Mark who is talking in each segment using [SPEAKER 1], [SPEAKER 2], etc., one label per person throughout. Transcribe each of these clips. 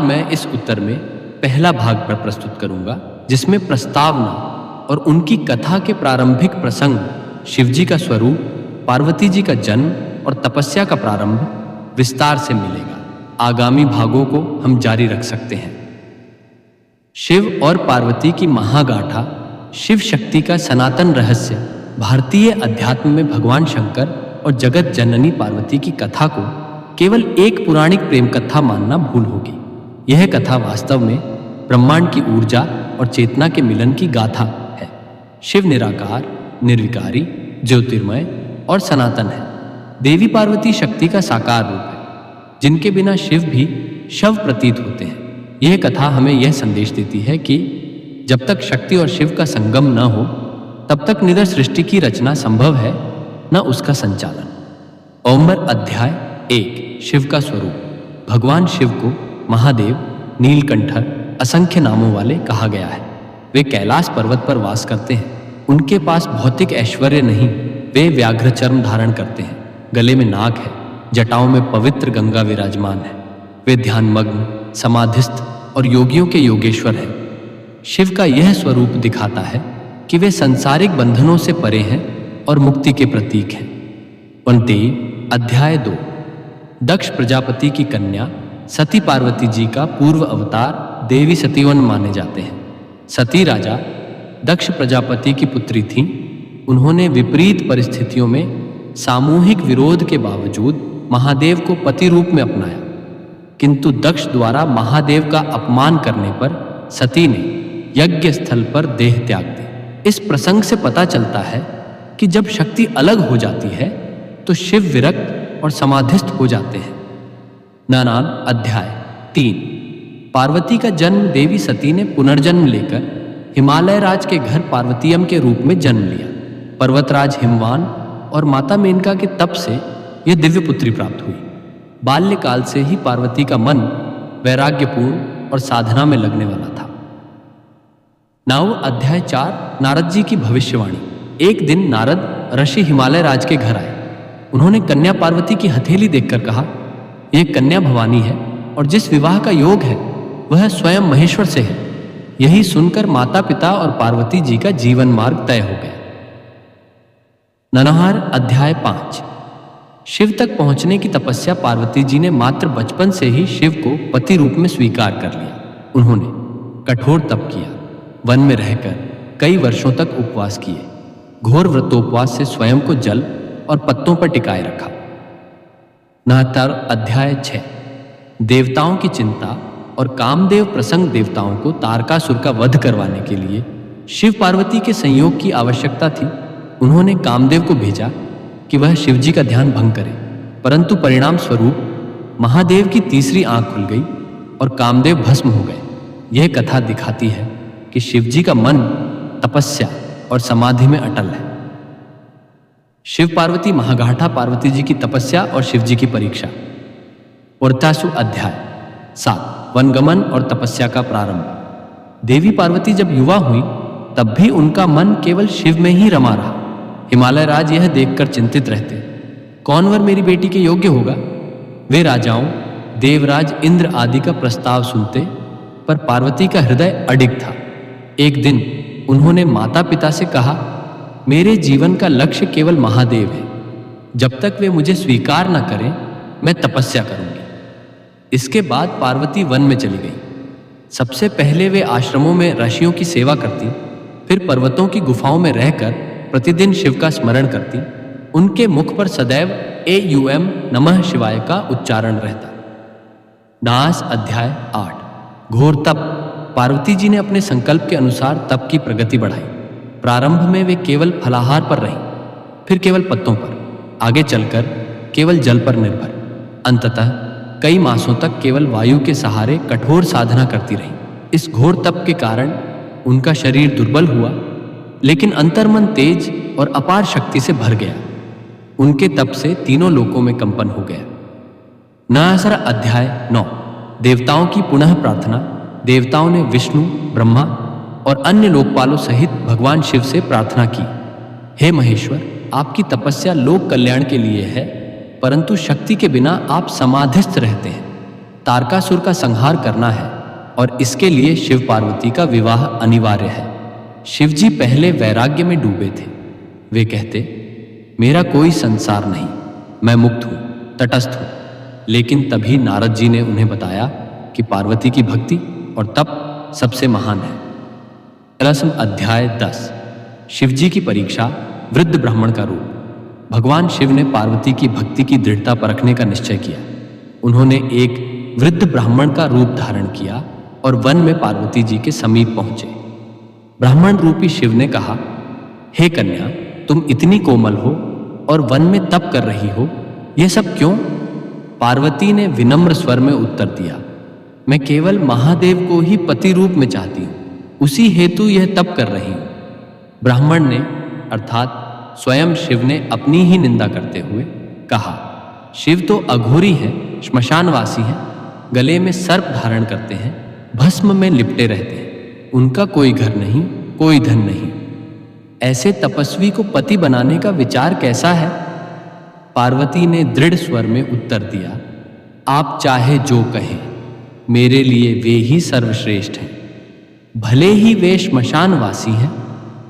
[SPEAKER 1] मैं इस उत्तर में पहला भाग पर प्रस्तुत करूंगा, जिसमें प्रस्तावना और उनकी कथा के प्रारंभिक प्रसंग, शिवजी का स्वरूप, पार्वती जी का जन्म और तपस्या का प्रारंभ विस्तार से मिलेगा। आगामी भागों को हम जारी रख सकते हैं। शिव और पार्वती की महागाथा, शिव शक्ति का सनातन रहस्य। भारतीय अध्यात्म में भगवान शंकर और जगत जननी पार्वती की कथा को केवल एक पुराणिक प्रेम कथा मानना भूल होगी। यह कथा वास्तव में ब्रह्मांड की ऊर्जा और चेतना के मिलन की गाथा है। शिव निराकार, निर्विकारी, ज्योतिर्मय और सनातन है। देवी पार्वती शक्ति का साकार रूप है, जिनके बिना शिव भी शव प्रतीत होते हैं। यह कथा हमें यह संदेश देती है कि जब तक शक्ति और शिव का संगम न हो, तब तक निधर सृष्टि की रचना संभव है, न उसका संचालन। ओंबर अध्याय 1। शिव का स्वरूप। भगवान शिव को महादेव, नीलकंठर, असंख्य नामों वाले कहा गया है। वे कैलाश पर्वत पर वास करते हैं। उनके पास भौतिक ऐश्वर्य नहीं, वे व्याघ्र चर्म धारण करते हैं। गले में नाग है, जटाओं में पवित्र गंगा विराजमान है। वे ध्यानमग्न, समाधिस्थ और योगियों के योगेश्वर हैं। शिव का यह स्वरूप दिखाता है कि वे सांसारिक बंधनों से परे हैं और मुक्ति के प्रतीक हैं। वनदेव अध्याय 2। दक्ष प्रजापति की कन्या सती पार्वती जी का पूर्व अवतार देवी सतीवन माने जाते हैं। सती राजा दक्ष प्रजापति की पुत्री थीं। उन्होंने विपरीत परिस्थितियों में सामूहिक विरोध के बावजूद महादेव को पति रूप में अपनाया, किंतु दक्ष द्वारा महादेव का अपमान करने पर सती ने यज्ञ स्थल पर देह त्याग दी। इस प्रसंग से पता चलता है कि जब शक्ति अलग हो जाती है तो शिव विरक्त और समाधिस्थ हो जाते हैं। नानान अध्याय 3। पार्वती का जन्म। देवी सती ने पुनर्जन्म लेकर हिमालय राज के घर पार्वतीयम के रूप में जन्म लिया। पर्वतराज हिमवान और माता मेनका के तप से यह दिव्य पुत्री प्राप्त हुई। बाल्यकाल से ही पार्वती का मन वैराग्यपूर्ण और साधना में लगने वाला था। नाव अध्याय 4। नारद जी की भविष्यवाणी। एक दिन नारद ऋषि हिमालय राज के घर आए। उन्होंने कन्या पार्वती की हथेली देखकर कहा, यह कन्या भवानी है और जिस विवाह का योग है वह स्वयं महेश्वर से है। यही सुनकर माता पिता और पार्वती जी का जीवन मार्ग तय हो गया। नरहर अध्याय 5। शिव तक पहुंचने की तपस्या। पार्वती जी ने मात्र बचपन से ही शिव को पति रूप में स्वीकार कर लिया। उन्होंने कठोर तप किया, वन में रहकर कई वर्षों तक उपवास किए। घोर व्रतोपवास से स्वयं को जल और पत्तों पर टिकाए रखा। नहतर अध्याय 6। देवताओं की चिंता और कामदेव प्रसंग। देवताओं को तारकासुर का वध करवाने के लिए शिव पार्वती के संयोग की आवश्यकता थी। उन्होंने कामदेव को भेजा कि वह शिवजी का ध्यान भंग करे, परंतु परिणाम स्वरूप महादेव की तीसरी आंख खुल गई और कामदेव भस्म हो गए। यह कथा दिखाती है कि शिवजी का मन तपस्या और समाधि में अटल है। शिव पार्वती महागाठा। पार्वती जी की तपस्या और शिवजी की परीक्षा। वर्तासु अध्याय 7। वनगमन और तपस्या का प्रारंभ। देवी पार्वती जब युवा हुई तब भी उनका मन केवल शिव में ही रमा रहा। हिमालय राज यह देखकर चिंतित रहते, कौन वर मेरी बेटी के योग्य होगा। वे राजाओं, देवराज इंद्र आदि का प्रस्ताव सुनते, पर पार्वती का हृदय अडिग था। एक दिन उन्होंने माता पिता से कहा, मेरे जीवन का लक्ष्य केवल महादेव है। जब तक वे मुझे स्वीकार न करें, मैं तपस्या करूंगी। इसके बाद पार्वती वन में चली गई। सबसे पहले वे आश्रमों में ऋषियों की सेवा करती, फिर पर्वतों की गुफाओं में रहकर प्रतिदिन शिव का स्मरण करती। उनके मुख पर सदैव एयुएम नमः शिवाय का उच्चारण रहता। नास अध्याय 8। घोर तप। पार्वती जी ने अपने संकल्प के अनुसार तप की प्रगति बढ़ाई। प्रारंभ में वे केवल फलाहार पर रहीं, फिर केवल पत्तों पर, आगे चलकर केवल जल पर निर्भर। अंततः कई मासों तक केवल वायु के सहारे कठोर साधना करती रहीं। इस घोर तप के कारण उनका शरीर दुर्बल हुआ, लेकिन अंतर्मन तेज और अपार शक्ति से भर गया। उनके तप से तीनों लोकों में कंपन हो गया। नासर अध्याय 9। देवताओं की पुनः प्रार्थना। देवताओं ने विष्णु, ब्रह्मा और अन्य लोकपालों सहित भगवान शिव से प्रार्थना की, हे महेश्वर, आपकी तपस्या लोक कल्याण के लिए है, परंतु शक्ति के बिना आप समाधिस्थ रहते हैं। तारकासुर का संहार करना है और इसके लिए शिव पार्वती का विवाह अनिवार्य है। शिवजी पहले वैराग्य में डूबे थे। वे कहते, मेरा कोई संसार नहीं, मैं मुक्त हूं, तटस्थ हूं। लेकिन तभी नारद जी ने उन्हें बताया कि पार्वती की भक्ति और तप सबसे महान है। रस्म अध्याय 10। शिवजी की परीक्षा, वृद्ध ब्राह्मण का रूप। भगवान शिव ने पार्वती की भक्ति की दृढ़ता परखने का निश्चय किया। उन्होंने एक वृद्ध ब्राह्मण का रूप धारण किया और वन में पार्वती जी के समीप पहुंचे। ब्राह्मण रूपी शिव ने कहा, हे कन्या, तुम इतनी कोमल हो और वन में तप कर रही हो, यह सब क्यों? पार्वती ने विनम्र स्वर में उत्तर दिया, मैं केवल महादेव को ही पति रूप में चाहती हूं, उसी हेतु यह तप कर रही हूं। ब्राह्मण ने अर्थात स्वयं शिव ने अपनी ही निंदा करते हुए कहा, शिव तो अघोरी हैं, श्मशानवासी हैं, गले में सर्प धारण करते हैं, भस्म में लिपटे रहते हैं, उनका कोई घर नहीं, कोई धन नहीं। ऐसे तपस्वी को पति बनाने का विचार कैसा है? पार्वती ने दृढ़ स्वर में उत्तर दिया, आप चाहे जो कहें, मेरे लिए वे ही सर्वश्रेष्ठ हैं। भले ही वे श्मशानवासी हैं,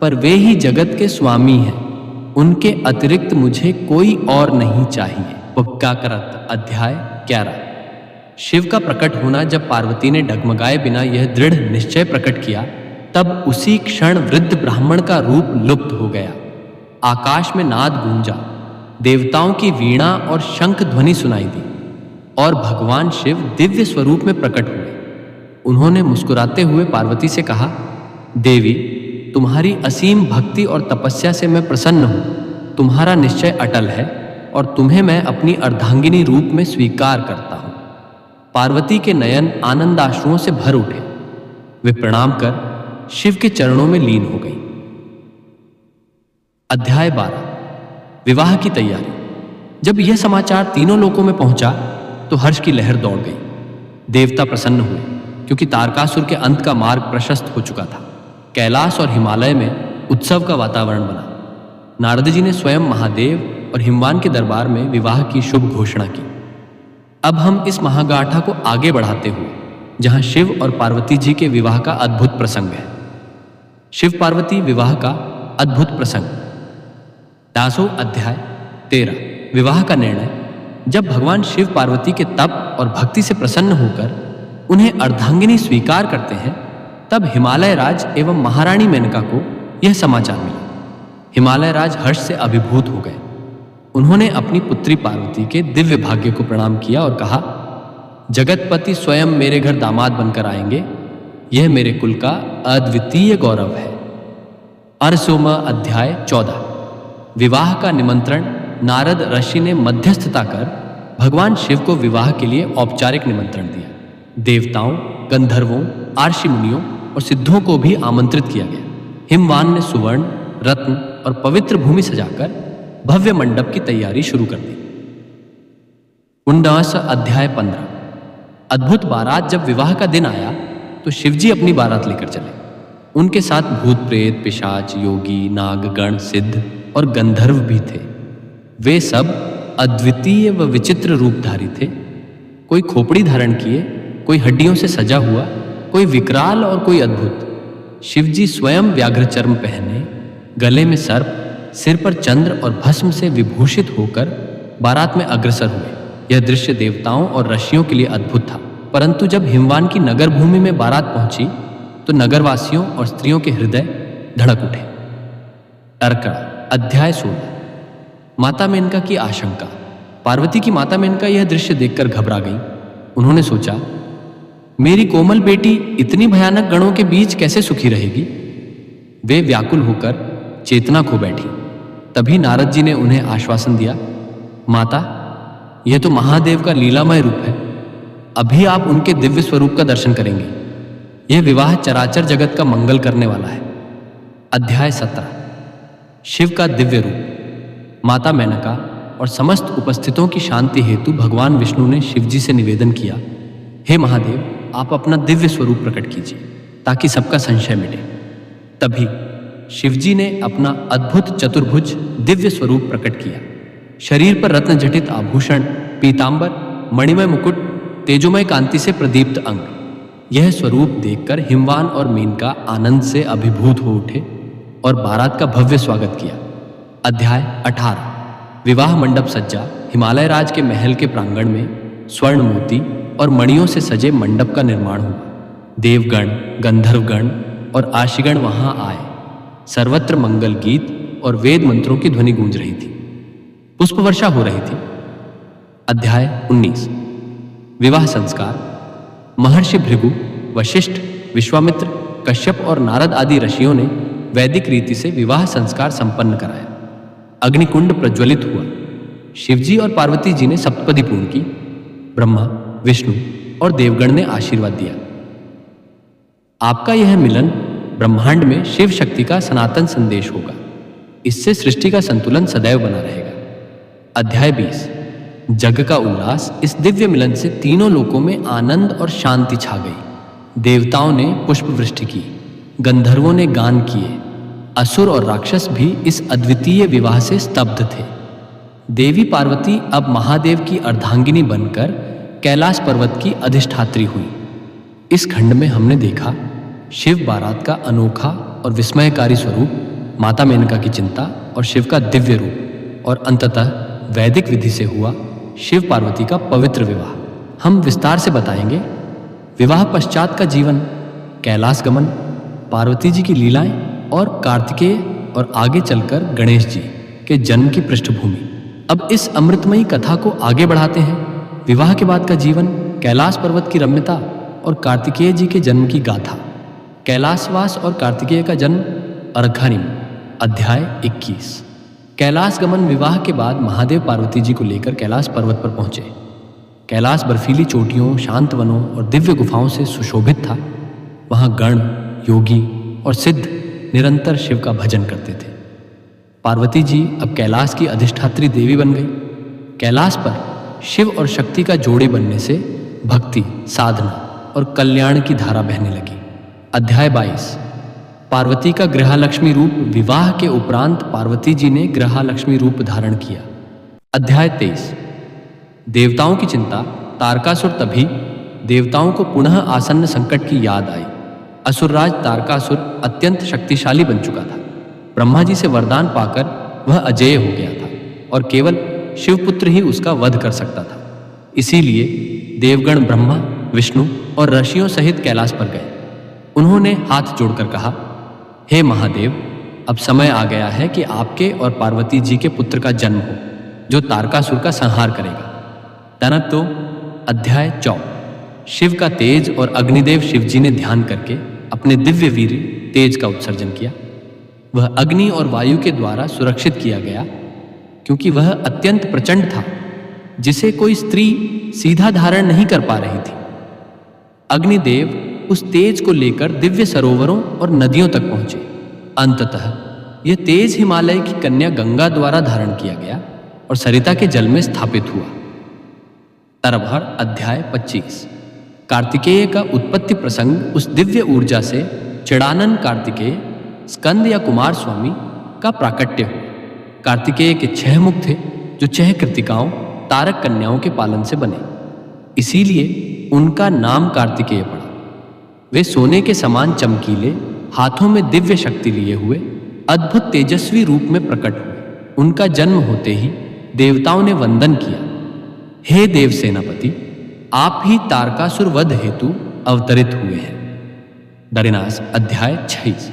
[SPEAKER 1] पर वे ही जगत के स्वामी हैं, उनके अतिरिक्त मुझे कोई और नहीं चाहिए। उपकाकरत अध्याय 11। शिव का प्रकट होना जब पार्वती ने डगमगाए बिना यह दृढ़ निश्चय प्रकट किया, तब उसी क्षण वृद्ध ब्राह्मण का रूप लुप्त हो गया। आकाश में नाद गूंजा, देवताओं की वीणा और शंख ध्वनि सुनाई दी और भगवान शिव दिव्य स्वरूप में प्रकट हुए। उन्होंने मुस्कुराते हुए पार्वती से कहा, देवी, तुम्हारी असीम भक्ति और तपस्या से मैं प्रसन्न हूं। तुम्हारा निश्चय अटल है और तुम्हें मैं अपनी अर्धांगिनी रूप में स्वीकार करता हूं। पार्वती के नयन आनंदाश्रुओं से भर उठे। वे प्रणाम कर शिव के चरणों में लीन हो गई। अध्याय 12। विवाह की तैयारी। जब यह समाचार तीनों लोकों में पहुंचा तो हर्ष की लहर दौड़ गई। देवता प्रसन्न हुए क्योंकि तारकासुर के अंत का मार्ग प्रशस्त हो चुका था। कैलाश और हिमालय में उत्सव का वातावरण बना। नारद जी ने स्वयं महादेव और हिमवान के दरबार में विवाह की शुभ घोषणा की। अब हम इस महागाथा को आगे बढ़ाते हुए जहां शिव और पार्वती जी के विवाह का अद्भुत प्रसंग है। शिव पार्वती विवाह का अद्भुत प्रसंग। 10वां अध्याय 13। विवाह का निर्णय। जब भगवान शिव पार्वती के तप और भक्ति से प्रसन्न होकर उन्हें अर्धांगिनी स्वीकार करते हैं, तब हिमालय राज एवं महारानी मेनका को यह समाचार मिला। हिमालय राज हर्ष से अभिभूत हो गए। उन्होंने अपनी पुत्री पार्वती के दिव्य भाग्य को प्रणाम किया और कहा, जगतपति स्वयं मेरे घर दामाद बनकर आएंगे, यह मेरे कुल का अद्वितीय गौरव है। 18वां अध्याय 14। विवाह का निमंत्रण। नारद ऋषि ने मध्यस्थता कर भगवान शिव को विवाह के लिए औपचारिक निमंत्रण दिया। देवताओं, गंधर्वों, आर्षि मुनियों और सिद्धों को भी आमंत्रित किया गया। हिमवान ने सुवर्ण, रत्न और पवित्र भूमि सजाकर भव्य मंडप की तैयारी शुरू कर दी। 19वां अध्याय 15। अद्भुत बारात। जब विवाह का दिन आया तो शिवजी अपनी बारात लेकर चले। उनके साथ भूत प्रेत, पिशाच, योगी, नागगण, सिद्ध और गंधर्व भी थे। वे सब अद्वितीय व विचित्र रूपधारी थे। कोई खोपड़ी धारण किए, कोई हड्डियों से सजा हुआ, कोई विकराल और कोई अद्भुत। शिवजी स्वयं व्याघ्र चर्म पहने, गले में सर्प, सिर पर चंद्र और भस्म से विभूषित होकर बारात में अग्रसर हुए। यह दृश्य देवताओं और ऋषियों के लिए अद्भुत था। परंतु जब हिमवान की नगर भूमि में बारात पहुंची तो नगरवासियों और स्त्रियों के हृदय धड़क उठे। अर्कड़ा। अध्याय 16। माता मेनका की आशंका। पार्वती की माता मेनका यह दृश्य देखकर घबरा गई। उन्होंने सोचा, मेरी कोमल बेटी इतनी भयानक गणों के बीच कैसे सुखी रहेगी? वे व्याकुल होकर चेतना खो बैठी। तभी नारद जी ने उन्हें आश्वासन दिया, माता, यह तो महादेव का लीलामय रूप है। अभी आप उनके दिव्य स्वरूप का दर्शन करेंगे। यह विवाह चराचर जगत का मंगल करने वाला है। अध्याय 17। शिव का दिव्य रूप। माता मेनका और समस्त उपस्थितों की शांति हेतु भगवान विष्णु ने शिवजी से निवेदन किया, हे महादेव, आप अपना दिव्य स्वरूप प्रकट कीजिए ताकि सबका संशय मिटे। तभी शिवजी ने अपना अद्भुत चतुर्भुज दिव्य स्वरूप प्रकट किया। शरीर पर रत्न जटित आभूषण, पीतांबर, मणिमय मुकुट तेजोमय कांति से प्रदीप्त अंग। यह स्वरूप देखकर हिमवान और मेनका आनंद से अभिभूत हो उठे और बारात का भव्य स्वागत किया। अध्याय 18। विवाह मंडप सज्जा। हिमालय राज के महल के प्रांगण में स्वर्ण मोती और मणियों से सजे मंडप का निर्माण हुआ। देवगण, गंधर्वगण और आशीगण वहां आए। सर्वत्र मंगल गीत और वेद मंत्रों की ध्वनि गूंज रही थी। पुष्प वर्षा हो रही थी। अध्याय 19। विवाह संस्कार। महर्षि भृगु, वशिष्ठ, विश्वामित्र, कश्यप और नारद आदि ऋषियों ने वैदिक रीति से विवाह संस्कार संपन्न कराया। अग्निकुंड प्रज्वलित हुआ। शिवजी और पार्वती जी ने सप्तपदी पूर्ण की। ब्रह्मा, विष्णु और देवगण ने आशीर्वाद दिया। आपका यह मिलन ब्रह्मांड में शिव शक्ति का सनातन संदेश होगा। इससे सृष्टि का संतुलन सदैव बना रहेगा। अध्याय 20। जग का उल्लास। इस दिव्य मिलन से तीनों लोकों में आनंद और शांति छा गई। देवताओं ने पुष्प वृष्टि की, गंधर्वों ने गान किए, असुर और राक्षस भी इस अद्वितीय विवाह से स्तब्ध थे। देवी पार्वती अब महादेव की अर्धांगिनी बनकर कैलाश पर्वत की अधिष्ठात्री हुई। इस खंड में हमने देखा शिव बारात का अनोखा और विस्मयकारी स्वरूप, माता मेनका की चिंता और शिव का दिव्य रूप, और अंततः वैदिक विधि से हुआ शिव पार्वती का पवित्र विवाह। हम विस्तार से बताएंगे विवाह पश्चात का जीवन, कैलाश गमन, पार्वती जी की लीलाएं और कार्तिकेय और आगे चलकर गणेश जी के जन्म की पृष्ठभूमि। अब इस अमृतमयी कथा को आगे बढ़ाते हैं। विवाह के बाद का जीवन, कैलाश पर्वत की रम्यता और कार्तिकेय जी के जन्म की गाथा। कैलाशवास और कार्तिकेय का जन्म। अर्घानिम। अध्याय 21। कैलाश गमन। विवाह के बाद महादेव पार्वती जी को लेकर कैलाश पर्वत पर पहुंचे। कैलाश बर्फीली चोटियों, शांत वनों और दिव्य गुफाओं से सुशोभित था। वहां गण, योगी और सिद्ध निरंतर शिव का भजन करते थे। पार्वती जी अब कैलाश की अधिष्ठात्री देवी बन गई। कैलाश पर शिव और शक्ति का जोड़े बनने से भक्ति, साधना और कल्याण की धारा बहने लगी। अध्याय 22। पार्वती का गृहलक्ष्मी रूप। विवाह के उपरांत पार्वती जी ने गृहलक्ष्मी रूप धारण किया। अध्याय 23। देवताओं की चिंता। तारकासुर। तभी देवताओं को पुनः आसन्न संकट की याद आई। असुरराज तारकासुर अत्यंत शक्तिशाली बन चुका था। ब्रह्मा जी से वरदान पाकर वह अजेय हो गया था और केवल शिवपुत्र ही उसका वध कर सकता था। इसीलिए देवगण ब्रह्मा, विष्णु और ऋषियों सहित कैलाश पर गए। उन्होंने हाथ जोड़कर कहा, हे महादेव, अब समय आ गया है कि आपके और पार्वती जी के पुत्र का जन्म हो, जो तारकासुर का संहार करेगा। तनक तो। अध्याय 24। शिव का तेज और अग्निदेव शिवजी ने ध्यान करके अपने दिव्य वीर तेज का उत्सर्जन किया। वह अग्नि और वायु के द्वारा सुरक्षित किया गया, क्योंकि वह अत्यंत प्रचंड था, जिसे कोई स्त्री सीधा धारण नहीं कर पा रही थी। अग्निदेव उस तेज को लेकर दिव्य सरोवरों और नदियों तक पहुंचे। अंततः यह तेज हिमालय की कन्या गंगा द्वारा धारण किया गया और सरिता के जल में स्थापित हुआ। तरभर। अध्याय 25। कार्तिकेय का उत्पत्ति प्रसंग। उस दिव्य ऊर्जा से चिड़ानन कार्तिकेय, स्कंद या कुमार स्वामी का प्राकट्य हुआ। कार्तिकेय के 6 मुख थे, जो 6 कृतिकाओं, तारक कन्याओं के पालन से बने। इसीलिए उनका नाम कार्तिकेय पड़ा। वे सोने के समान चमकीले, हाथों में दिव्य शक्ति लिए हुए अद्भुत तेजस्वी रूप में प्रकट हुए। उनका जन्म होते ही देवताओं ने वंदन किया। हे देव सेनापति, आप ही तारकासुर वध हेतु अवतरित हुए हैं। दरिनास। अध्याय 26।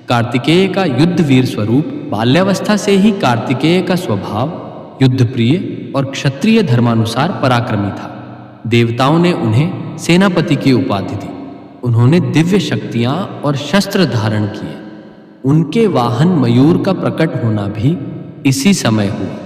[SPEAKER 1] कार्तिकेय का युद्ध वीर स्वरूप। बाल्यावस्था से ही कार्तिकेय का स्वभाव युद्धप्रिय और क्षत्रिय धर्मानुसार पराक्रमी था। देवताओं ने उन्हें सेनापति की उपाधि दी। उन्होंने दिव्य शक्तियां और शस्त्र धारण किए। उनके वाहन मयूर का प्रकट होना भी इसी समय हुआ।